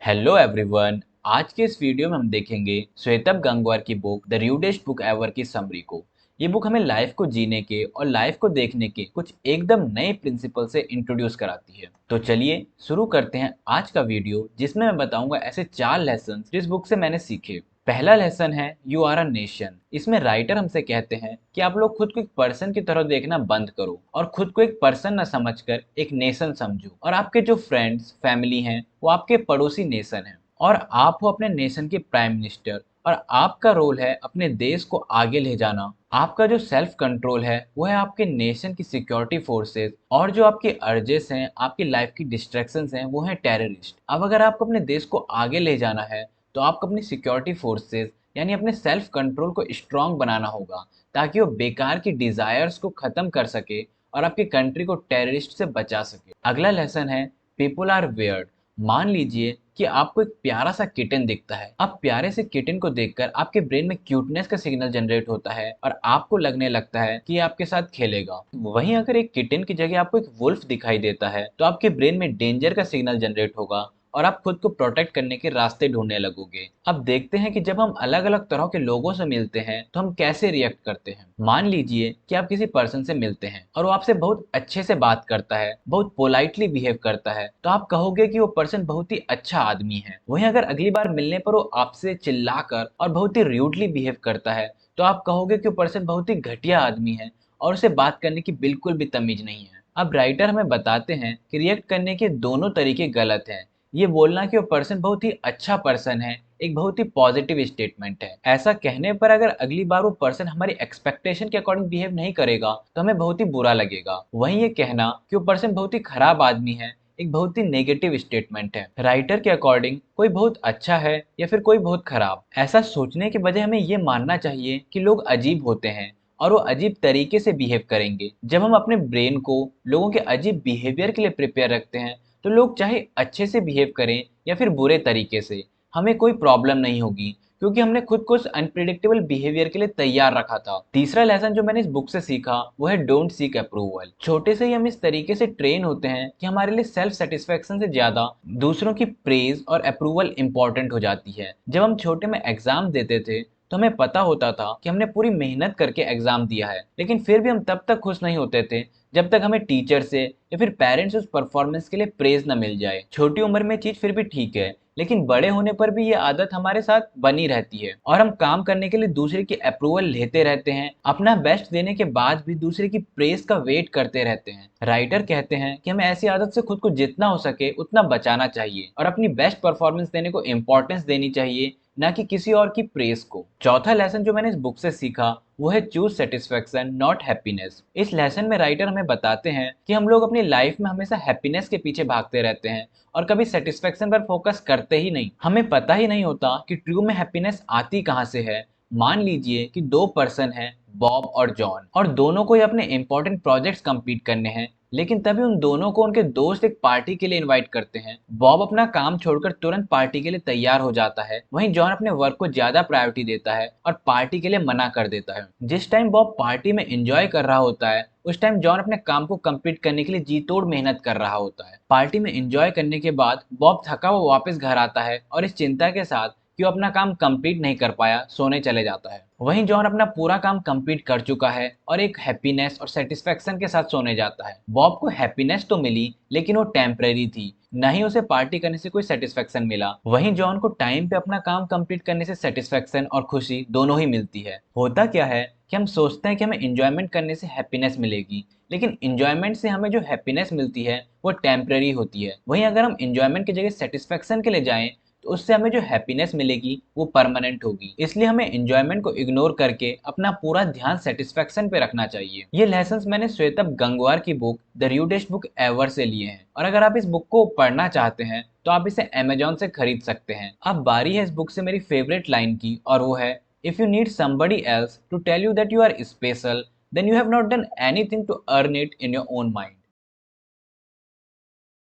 Hello everyone. आज के इस वीडियो में हम देखेंगे श्वेतब गंगवार की book the rudest book ever की समरी को। ये बुक हमें लाइफ को जीने के और लाइफ को देखने के कुछ एकदम नए प्रिंसिपल से इंट्रोड्यूस कराती है। तो चलिए शुरू करते हैं आज का वीडियो, जिसमें मैं बताऊंगा ऐसे 4 लेसन जिस बुक से मैंने सीखे। पहला लेसन है यू आर अ नेशन। इसमें राइटर हमसे कहते हैं कि आप लोग खुद को एक पर्सन की तरह देखना बंद करो और खुद को एक पर्सन न समझकर एक नेशन समझो, और आपके जो फ्रेंड्स फैमिली हैं वो आपके पड़ोसी नेशन हैं, और आप हो अपने नेशन के प्राइम मिनिस्टर, और आपका रोल है अपने देश को आगे ले जाना। आपका जो सेल्फ कंट्रोल है वो है आपके नेशन की सिक्योरिटी फोर्सेस, और जो आपके अर्जेस हैं, आपकी लाइफ की डिस्ट्रैक्शंस हैं, वो हैं टेररिस्ट। अब अगर आपको अपने देश को आगे ले जाना है तो आपको अपनी सिक्योरिटी फोर्सेस यानी अपने सेल्फ कंट्रोल को स्ट्रांग बनाना होगा, ताकि वो बेकार की डिजायर्स को खत्म कर सके और आपकी कंट्री को टेररिस्ट से बचा सके। अगला लेसन है पीपल आर वेयर्ड। मान लीजिए कि आपको एक प्यारा सा किटन दिखता है। अब प्यारे से किटन को देखकर आपके ब्रेन में क्यूटनेस का सिग्नल जनरेट होता है और आपको लगने लगता है कि ये आपके साथ खेलेगा। वहीं अगर एक किटन की जगह आपको एक वुल्फ दिखाई देता है तो आपके ब्रेन में डेंजर का सिग्नल जनरेट होगा और आप खुद को प्रोटेक्ट करने के रास्ते ढूंढने लगोगे। अब देखते हैं कि जब हम अलग अलग तरह के लोगों से मिलते हैं तो हम कैसे रिएक्ट करते हैं। मान लीजिए कि आप किसी पर्सन से मिलते हैं और वो आपसे बहुत अच्छे से बात करता है, बहुत पोलाइटली बिहेव करता है, तो आप कहोगे कि वो पर्सन बहुत ही अच्छा आदमी है। वहीं अगर अगली बार मिलने पर वो आपसे चिल्लाकर और बहुत ही र्यूडली बिहेव करता है तो आप कहोगे कि वो पर्सन बहुत ही घटिया आदमी है और उसे बात करने की बिल्कुल भी तमीज नहीं है। अब राइटर हमें बताते हैं कि रिएक्ट करने के दोनों तरीके गलत हैं। ये बोलना कि वो पर्सन बहुत ही अच्छा पर्सन है एक बहुत ही पॉजिटिव स्टेटमेंट है। ऐसा कहने पर अगर अगली बार वो पर्सन हमारी एक्सपेक्टेशन के अकॉर्डिंग बिहेव नहीं करेगा तो हमें बहुत ही बुरा लगेगा। वहीं ये कहना कि वो पर्सन बहुत ही खराब आदमी है एक बहुत ही नेगेटिव स्टेटमेंट है। राइटर के अकॉर्डिंग कोई बहुत अच्छा है या फिर कोई बहुत खराब, ऐसा सोचने के बजाय हमें ये मानना चाहिए कि लोग अजीब होते हैं और वो अजीब तरीके से बिहेव करेंगे। जब हम अपने ब्रेन को लोगों के अजीब बिहेवियर के लिए प्रिपेयर रखते हैं तो लोग चाहे अच्छे से बिहेव करें या फिर बुरे तरीके से, हमें कोई प्रॉब्लम नहीं होगी, क्योंकि हमने खुद को उस अनप्रिडिक्टेबल बिहेवियर के लिए तैयार रखा था। तीसरा लेसन जो मैंने इस बुक से सीखा वो है डोंट सीक अप्रूवल। छोटे से ही हम इस तरीके से ट्रेन होते हैं कि हमारे लिए सेल्फ सेटिस्फेक्शन से ज्यादा दूसरों की प्रेज और अप्रूवल इंपॉर्टेंट हो जाती है। जब हम छोटे में एग्जाम देते थे तो हमें पता होता था कि हमने पूरी मेहनत करके एग्जाम दिया है, लेकिन फिर भी हम तब तक खुश नहीं होते थे जब तक हमें टीचर से या फिर पेरेंट्स उस परफॉर्मेंस के लिए प्रेज न मिल जाए। छोटी उम्र में चीज फिर भी ठीक है, लेकिन बड़े होने पर भी ये आदत हमारे साथ बनी रहती है और हम काम करने के लिए दूसरे की अप्रूवल लेते रहते हैं, अपना बेस्ट देने के बाद भी दूसरे की प्रेज का वेट करते रहते हैं। राइटर कहते हैं कि हमें ऐसी आदत से खुद को जितना हो सके उतना बचाना चाहिए और अपनी बेस्ट परफॉर्मेंस देने को इंपॉर्टेंस देनी चाहिए, ना कि किसी और की प्रेस को। चौथा लेसन जो मैंने इस बुक से सीखा वो है चूज सेटिस्फेक्शन नॉट हैप्पीनेस। इस लेसन में राइटर हमें बताते हैं कि हम लोग अपनी लाइफ में हमेशा हैप्पीनेस के पीछे भागते रहते हैं और कभी सेटिस्फेक्शन पर फोकस करते ही नहीं। हमें पता ही नहीं होता कि ट्रू में हैप्पीनेस आती कहाँ से है। मान लीजिए कि दो पर्सन हैं, बॉब और जॉन, और दोनों को ही अपने इंपॉर्टेंट प्रोजेक्ट्स कंप्लीट करने हैं, लेकिन तभी उन दोनों को उनके दोस्त एक पार्टी के लिए इनवाइट करते हैं। बॉब अपना काम छोड़कर तुरंत पार्टी के लिए तैयार हो जाता है, वहीं जॉन अपने वर्क को ज्यादा प्रायोरिटी देता है और पार्टी के लिए मना कर देता है। जिस टाइम बॉब पार्टी में एंजॉय कर रहा होता है उस टाइम जॉन अपने काम को कंप्लीट करने के लिए जी तोड़ मेहनत कर रहा होता है। पार्टी में एंजॉय करने के बाद बॉब थका हुआ वापस घर आता है और इस चिंता के साथ कि वो अपना काम कंप्लीट नहीं कर पाया सोने चले जाता है। वहीं जॉन अपना पूरा काम कंप्लीट कर चुका है और एक हैप्पीनेस और सेटिस्फेक्शन के साथ सोने जाता है। बॉब को हैप्पीनेस तो मिली लेकिन वो टेम्परेरी थी, न ही उसे पार्टी करने से कोई सेटिस्फेक्शन मिला। वहीं जॉन को टाइम पे अपना काम कंप्लीट करने से सेटिस्फेक्शन और खुशी दोनों ही मिलती है। होता क्या है कि हम सोचते हैं कि हमें इंजॉयमेंट करने से हैप्पीनेस मिलेगी, लेकिन इंजॉयमेंट से हमें जो हैप्पीनेस मिलती है वो टेम्परेरी होती है। वहीं अगर हम इंजॉयमेंट की जगह सेटिस्फेक्शन के लिए जाएं तो उससे हमें जो हैप्पीनेस मिलेगी वो परमानेंट होगी। इसलिए हमें इंजॉयमेंट को इग्नोर करके अपना पूरा ध्यान सेटिस्फेक्शन पे रखना चाहिए। ये लेसन्स मैंने श्वेतब गंगवार की book the rudest book ever से लिए हैं, और अगर आप इस बुक को पढ़ना चाहते हैं तो आप इसे अमेजोन से खरीद सकते हैं। अब बारी है इस बुक से मेरी फेवरेट लाइन की, और वो है if you need somebody else to tell you that you are special, then you have not done anything to earn it in your own mind।